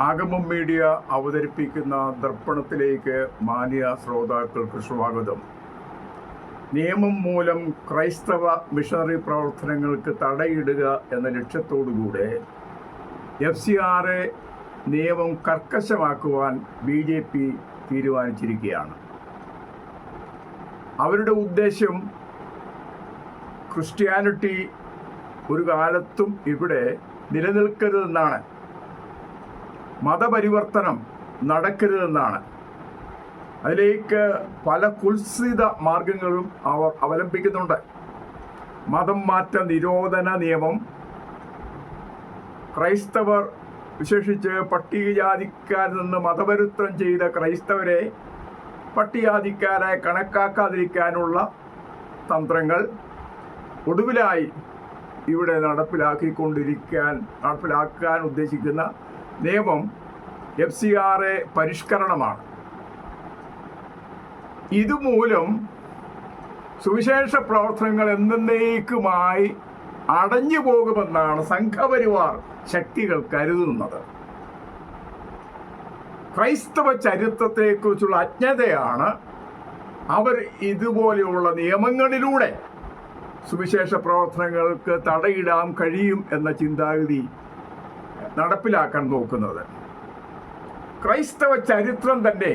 ആഗമം media അവതരിപ്പിക്കുന്ന ദർപ്പണത്തിലേക്ക് മാന്യ ശ്രോതാക്കൾക്ക് സ്വാഗതം. നിയമം മൂലം ക്രൈസ്തവ മിഷണറി പ്രവർത്തനങ്ങൾക്ക് തടയിടുക എന്ന ലക്ഷ്യത്തോടുകൂടെ FCRA നിയമം കർക്കശമാക്കുവാൻ BJP തീരുമാനിച്ചിരിക്കുകയാണ്. അവരുടെ ഉദ്ദേശം ക്രിസ്ത്യാനിറ്റി ഒരു കാലത്തും ഇവിടെ നിലനിൽക്കരുതെന്നാണ്, മതപരിവർത്തനം നടക്കരുതെന്നാണ്. അതിലേക്ക് പല കുൽസിത മാർഗങ്ങളും അവർ അവലംബിക്കുന്നുണ്ട്. മതം മാറ്റ നിരോധന നിയമം, ക്രൈസ്തവർ വിശേഷിച്ച് പട്ടികജാതിക്കാരിൽ നിന്ന് മതപരിവർത്തനം ചെയ്ത ക്രൈസ്തവരെ പട്ടികജാതിക്കാരായി കണക്കാക്കാതിരിക്കാനുള്ള തന്ത്രങ്ങൾ, ഒടുവിലായി ഇവിടെ നടപ്പിലാക്കാൻ ഉദ്ദേശിക്കുന്ന നിയമം FCRA പരിഷ്കരണമാണ്. ഇതുമൂലം സുവിശേഷ പ്രവർത്തനങ്ങൾ എന്നേക്കുമായി അടഞ്ഞു പോകുമെന്നാണ് സംഘപരിവാർ ശക്തികൾ കരുതുന്നത്. ക്രൈസ്തവ ചരിത്രത്തെക്കുറിച്ചുള്ള അജ്ഞതയാണ് അവർ ഇതുപോലെയുള്ള നിയമങ്ങളിലൂടെ സുവിശേഷ പ്രവർത്തനങ്ങൾക്ക് തടയിടാൻ കഴിയും എന്ന ചിന്താഗതി നടപ്പിലാക്കാൻ നോക്കുന്നത്. ക്രൈസ്തവ ചരിത്രം തന്നെ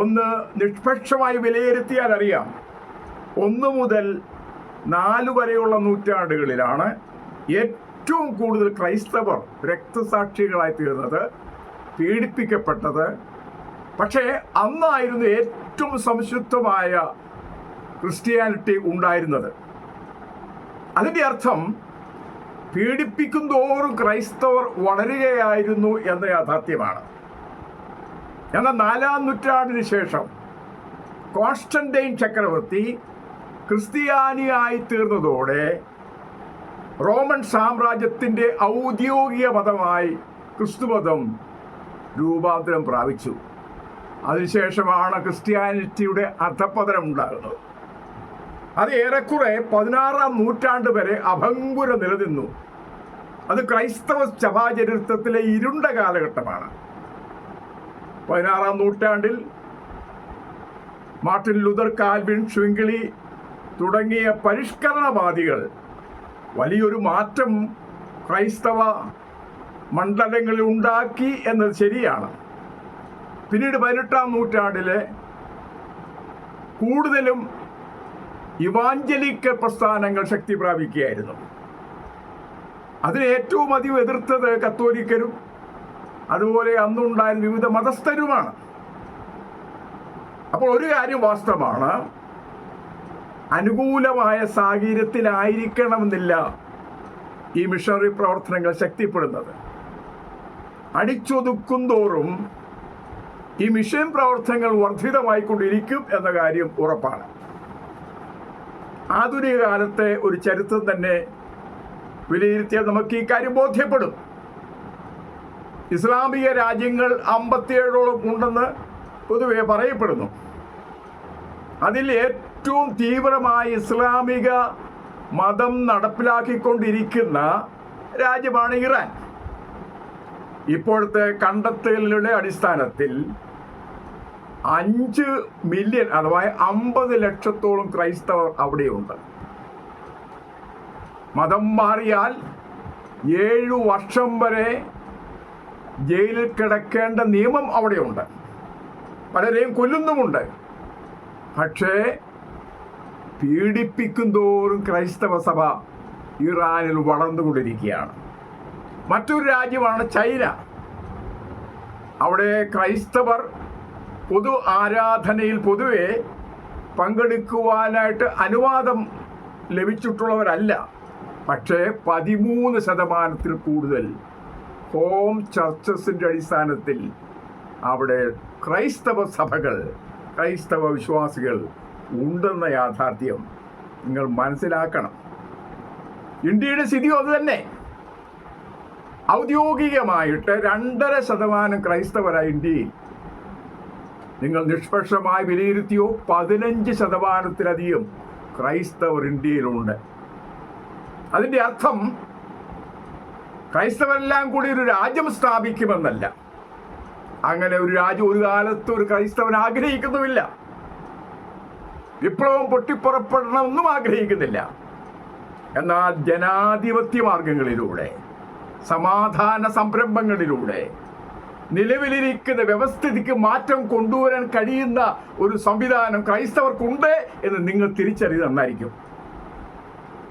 ഒന്ന് നിഷ്പക്ഷമായി വിലയിരുത്തിയാൽ അറിയാം, 1 മുതൽ 4 വരെയുള്ള നൂറ്റാണ്ടുകളിലാണ് ഏറ്റവും കൂടുതൽ ക്രൈസ്തവർ രക്തസാക്ഷികളായി തീർന്നത്, പീഡിപ്പിക്കപ്പെട്ടത്. പക്ഷേ അന്നായിരുന്നു ഏറ്റവും സംശുദ്ധമായ ക്രിസ്ത്യാനിറ്റി ഉണ്ടായിരുന്നത്. അതിൻ്റെ അർത്ഥം പീഡിപ്പിക്കുന്തോറും ക്രൈസ്തവർ വളരുകയായിരുന്നു എന്ന യാഥാർത്ഥ്യമാണ്. എന്നാൽ 4-ാം നൂറ്റാണ്ടിന് ശേഷം കോൺസ്റ്റന്റൈൻ ചക്രവർത്തി ക്രിസ്ത്യാനിയായി തീർന്നതോടെ റോമൻ സാമ്രാജ്യത്തിൻ്റെ ഔദ്യോഗിക മതമായി ക്രിസ്തുമതം രൂപാന്തരം പ്രാപിച്ചു. അതിനുശേഷമാണ് ക്രിസ്ത്യാനിറ്റിയുടെ അധപ്പതനം ഉണ്ടാകുന്നത്. അത് ഏറെക്കുറെ 16-ാം നൂറ്റാണ്ട് വരെ അഭംഗുരം നിലനിന്നു. അത് ക്രൈസ്തവ സഭാചരിത്രത്തിലെ ഇരുണ്ട കാലഘട്ടമാണ്. 16-ാം നൂറ്റാണ്ടിൽ മാർട്ടിൻ ലൂതർ, കാൽവിൻ, ഷ്വിംഗ്ലി തുടങ്ങിയ പരിഷ്കരണവാദികൾ വലിയൊരു മാറ്റം ക്രൈസ്തവ മണ്ഡലങ്ങളിൽ ഉണ്ടാക്കി എന്നത് ശരിയാണ്. പിന്നീട് 18-ാം നൂറ്റാണ്ടിലെ കൂടുതലും ഇവാഞ്ചലിക്കൽ പ്രസ്ഥാനങ്ങൾ ശക്തി പ്രാപിക്കുകയായിരുന്നു. അതിനെ ഏറ്റവും അധികം എതിർത്തത് കത്തോലിക്കരും അതുപോലെ അന്നുണ്ടായിരുന്ന വിവിധ മതസ്ഥരുമാണ്. അപ്പോൾ ഒരു കാര്യം വാസ്തവമാണ്, അനുകൂലമായ സാഹചര്യത്തിലായിരിക്കണമെന്നില്ല ഈ മിഷണറി പ്രവർത്തനങ്ങൾ ശക്തിപ്പെടുന്നത്. അടിച്ചൊതുക്കും തോറും ഈ മിഷൻ പ്രവർത്തനങ്ങൾ വർദ്ധിതമായിക്കൊണ്ടിരിക്കും എന്ന കാര്യം ഉറപ്പാണ്. ആധുനിക കാലത്തെ ഒരു ചരിത്രം തന്നെ വിലയിരുത്തിയാൽ നമുക്ക് ഈ കാര്യം ബോധ്യപ്പെടും. ഇസ്ലാമിക രാജ്യങ്ങൾ 57ഓളം ഉണ്ടെന്ന് പൊതുവെ പറയപ്പെടുന്നു. അതിൽ ഏറ്റവും തീവ്രമായി ഇസ്ലാമിക മതം നടപ്പിലാക്കിക്കൊണ്ടിരിക്കുന്ന രാജ്യമാണ് ഇറാൻ. ഇപ്പോഴത്തെ കണ്ടെത്തലുകളുടെ അടിസ്ഥാനത്തിൽ 5 മില്യൺ അഥവാ 50 ലക്ഷത്തോളം ക്രൈസ്തവർ അവിടെയുണ്ട്. മതം മാറിയാൽ 7 വർഷം വരെ ജയിലിൽ കിടക്കേണ്ട നിയമം അവിടെയുണ്ട്. പലരെയും കൊല്ലുന്നുമുണ്ട്. പക്ഷേ പീഡിപ്പിക്കും തോറും ക്രൈസ്തവ സഭ ഇറാനിൽ വളർന്നുകൊണ്ടിരിക്കുകയാണ്. മറ്റൊരു രാജ്യമാണ് ചൈന. അവിടെ ക്രൈസ്തവർ പൊതു ആരാധനയിൽ പൊതുവെ പങ്കെടുക്കുവാനായിട്ട് അനുവാദം ലഭിച്ചിട്ടുള്ളവരല്ല. പക്ഷേ 13% കൂടുതൽ ഹോം ചർച്ചസിൻ്റെ അടിസ്ഥാനത്തിൽ അവിടെ ക്രൈസ്തവ സഭകൾ, ക്രൈസ്തവ വിശ്വാസികൾ ഉണ്ടെന്ന യാഥാർത്ഥ്യം നിങ്ങൾ മനസ്സിലാക്കണം. ഇന്ത്യയുടെ സ്ഥിതി അത് തന്നെ. ഔദ്യോഗികമായിട്ട് 2.5% ക്രൈസ്തവരായ ഇന്ത്യയിൽ നിങ്ങൾ നിഷ്പക്ഷമായി വിലയിരുത്തിയോ 15%-ലധികം ക്രൈസ്തവർ ഇന്ത്യയിലുണ്ട്. അതിൻ്റെ അർത്ഥം ക്രൈസ്തവരെല്ലാം കൂടി ഒരു രാജ്യം സ്ഥാപിക്കുമെന്നല്ല. അങ്ങനെ ഒരു രാജ്യം ഒരു കാലത്ത് ഒരു ക്രൈസ്തവൻ ആഗ്രഹിക്കുന്നുമില്ല. വിപ്ലവം പൊട്ടിപ്പുറപ്പെടണമെന്നും ആഗ്രഹിക്കുന്നില്ല. എന്നാൽ ജനാധിപത്യ മാർഗങ്ങളിലൂടെ, സമാധാന സംരംഭങ്ങളിലൂടെ നിലവിലിരിക്കുന്ന വ്യവസ്ഥിതിക്ക് മാറ്റം കൊണ്ടുവരാൻ കഴിയുന്ന ഒരു സംവിധാനം ക്രൈസ്തവർക്കുണ്ട് എന്ന് നിങ്ങൾ തിരിച്ചറിയുക നന്നായിരിക്കും.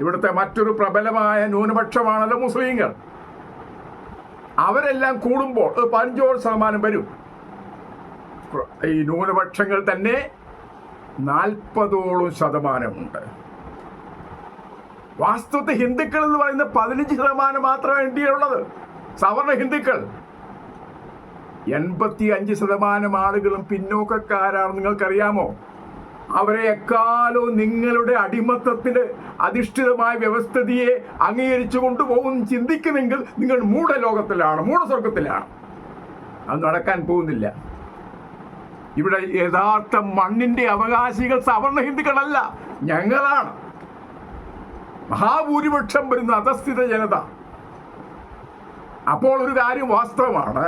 ഇവിടുത്തെ മറ്റൊരു പ്രബലമായ ന്യൂനപക്ഷമാണല്ലോ മുസ്ലിങ്ങൾ. അവരെല്ലാം കൂടുമ്പോൾ 15% വരും. ഈ ന്യൂനപക്ഷങ്ങൾ തന്നെ 40% വാസ്തവത്തിൽ ഹിന്ദുക്കൾ എന്ന് പറയുന്നത് 15% മാത്രമേ ഇന്ത്യയിലുള്ളത്. സവർണ ഹിന്ദുക്കൾ 85% ആളുകളും പിന്നോക്കക്കാരാണ്. നിങ്ങൾക്കറിയാമോ? അവരെ എക്കാലവും നിങ്ങളുടെ അടിമത്തത്തിന് അധിഷ്ഠിതമായ വ്യവസ്ഥിതിയെ അംഗീകരിച്ചു കൊണ്ടുപോകും ചിന്തിക്കുമെങ്കിൽ നിങ്ങൾ മൂഢലോകത്തിലാണ്, മൂഢസ്വർഗത്തിലാണ്. അത് നടക്കാൻ പോകുന്നില്ല. ഇവിടെ യഥാർത്ഥ മണ്ണിന്റെ അവകാശികൾ സവർണ ഹിന്ദുക്കളല്ല, ഞങ്ങളാണ്. മഹാഭൂരിപക്ഷം വരുന്ന അധസ്ഥിത ജനത. അപ്പോൾ ഒരു കാര്യം വാസ്തവമാണ്,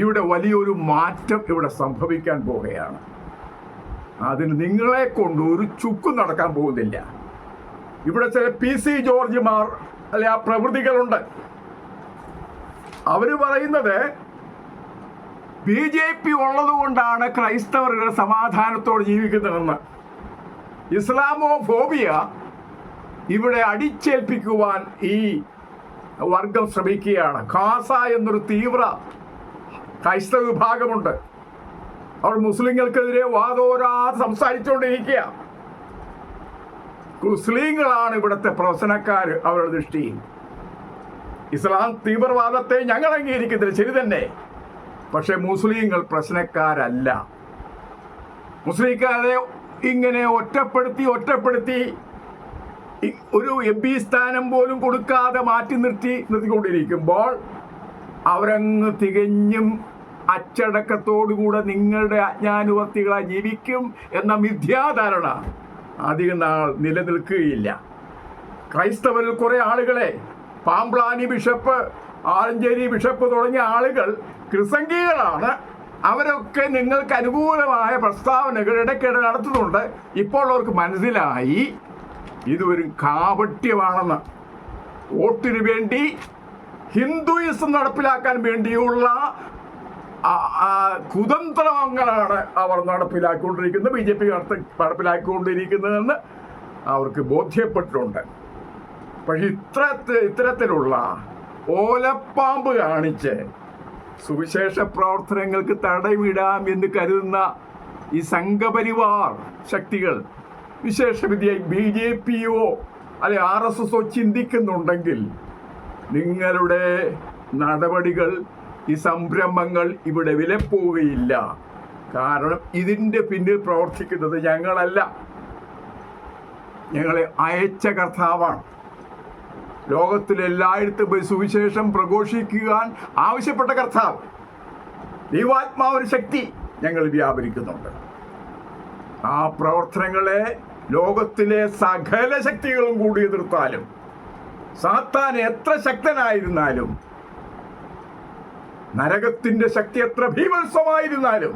ഇവിടെ വലിയൊരു മാറ്റം ഇവിടെ സംഭവിക്കാൻ പോവുകയാണ്. അതിന് നിങ്ങളെ കൊണ്ട് ഒരു ചുക്കും നടക്കാൻ പോകുന്നില്ല. ഇവിടെ ചില PC ജോർജിമാർ അല്ലെ ആ പ്രവൃത്തികളുണ്ട്. അവര് പറയുന്നത് BJP ഉള്ളത് കൊണ്ടാണ് ക്രൈസ്തവർ സമാധാനത്തോടെ ജീവിക്കുന്നതെന്ന്. ഇസ്ലാമോ ഫോബിയ ഇവിടെ അടിച്ചേൽപ്പിക്കുവാൻ ഈ വർഗം ശ്രമിക്കുകയാണ്. ഖാസ എന്നൊരു തീവ്ര ക്രൈസ്തവ വിഭാഗമുണ്ട്. അവർ മുസ്ലിങ്ങൾക്കെതിരെ വാദോരാതെ സംസാരിച്ചുകൊണ്ടിരിക്കുക. മുസ്ലിങ്ങളാണ് ഇവിടുത്തെ പ്രവചനക്കാർ. അവരുടെ ദൃഷ്ടിയിൽ ഇസ്ലാം തീവ്രവാദത്തെ ഞങ്ങൾ അംഗീകരിക്കുന്നില്ല, ശരി തന്നെ. പക്ഷെ മുസ്ലിങ്ങൾ പ്രശ്നക്കാരല്ല. മുസ്ലിംകാരെ ഇങ്ങനെ ഒറ്റപ്പെടുത്തി ഒരു MP സ്ഥാനം പോലും കൊടുക്കാതെ നിർത്തിക്കൊണ്ടിരിക്കുമ്പോൾ അവരങ്ങ് തികഞ്ഞും അച്ചടക്കത്തോടുകൂടെ നിങ്ങളുടെ അജ്ഞാനുവർത്തികളായി ജീവിക്കും എന്ന മിഥ്യാധാരണ അധികം നാൾ നിലനിൽക്കുകയില്ല. ക്രൈസ്തവരിൽ കുറേ ആളുകളെ, പാമ്പ്ലാനി ബിഷപ്പ്, ആലഞ്ചേരി ബിഷപ്പ് തുടങ്ങിയ ആളുകൾ ക്രിസംഖ്യകളാണ്. അവരൊക്കെ നിങ്ങൾക്ക് അനുകൂലമായ പ്രസ്താവനകൾ ഇടയ്ക്കിടെ നടത്തുന്നുണ്ട്. ഇപ്പോൾ അവർക്ക് മനസ്സിലായി ഇതൊരു കാപട്യമാണെന്ന്. വോട്ടിന് വേണ്ടി, ഹിന്ദുയിസം നടപ്പിലാക്കാൻ വേണ്ടിയുള്ള കുതന്ത്രങ്ങളാണ് അവർ നടപ്പിലാക്കിക്കൊണ്ടിരിക്കുന്നത്, BJP നടപ്പിലാക്കിക്കൊണ്ടിരിക്കുന്നതെന്ന് അവർക്ക് ബോധ്യപ്പെട്ടിട്ടുണ്ട്. പക്ഷെ ഇത്തരത്തിലുള്ള ഓലപ്പാമ്പ് കാണിച്ച് സുവിശേഷ പ്രവർത്തനങ്ങൾക്ക് തടവിടാം എന്ന് കരുതുന്ന ഈ സംഘപരിവാർ ശക്തികൾ, വിശേഷവിധിയായി BJPയോ അല്ലെ RSSO ചിന്തിക്കുന്നുണ്ടെങ്കിൽ നിങ്ങളുടെ നടപടികൾ, ഈ സംരംഭങ്ങൾ ഇവിടെ വിലപ്പോവുകയില്ല. കാരണം ഇതിൻ്റെ പിന്നിൽ പ്രവർത്തിക്കുന്നത് ഞങ്ങളല്ല, ഞങ്ങളെ അയച്ച കർത്താവാണ്. ലോകത്തിലെല്ലായിടത്തും സുവിശേഷം പ്രഘോഷിക്കുവാൻ ആവശ്യപ്പെട്ട കർത്താവ്, ദൈവാത്മാവിന്റെ ശക്തി ഞങ്ങൾ വ്യാപരിക്കുന്നുണ്ട്. ആ പ്രവർത്തനങ്ങളെ ലോകത്തിലെ സകല ശക്തികളും കൂടി എതിർത്താലും, സാത്താൻ എത്ര ശക്തനായിരുന്നാലും, നരകത്തിന്റെ ശക്തി എത്ര ഭീമത്സമായിരുന്നാലും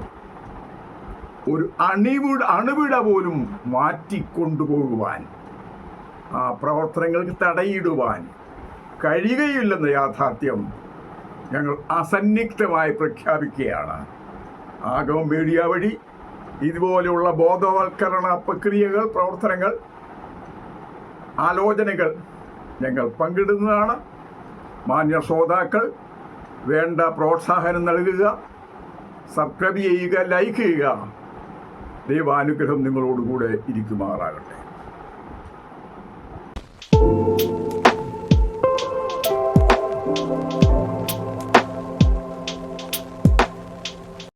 ഒരു അണുവിട പോലും മാറ്റിക്കൊണ്ടുപോകുവാൻ, ആ പ്രവർത്തനങ്ങൾക്ക് തടയിടുവാൻ കഴിയുകയില്ലെന്ന യാഥാർത്ഥ്യം ഞങ്ങൾ അസന്നിഗ്ധമായി പ്രഖ്യാപിക്കുകയാണ്. ആഗമം മീഡിയ വഴി ഇതുപോലെയുള്ള ബോധവൽക്കരണ പ്രക്രിയകൾ, പ്രവർത്തനങ്ങൾ, ആലോചനകൾ ഞങ്ങൾ പങ്കിടുന്നതാണ്. മാന്യ ശ്രോതാക്കൾ വേണ്ട പ്രോത്സാഹനം നൽകുക, സബ്സ്ക്രൈബ് ചെയ്യുക, ലൈക്ക് ചെയ്യുക. ദൈവാനുഗ്രഹം നിങ്ങളോടുകൂടെ ഇരിക്കുമാറാകട്ടെ.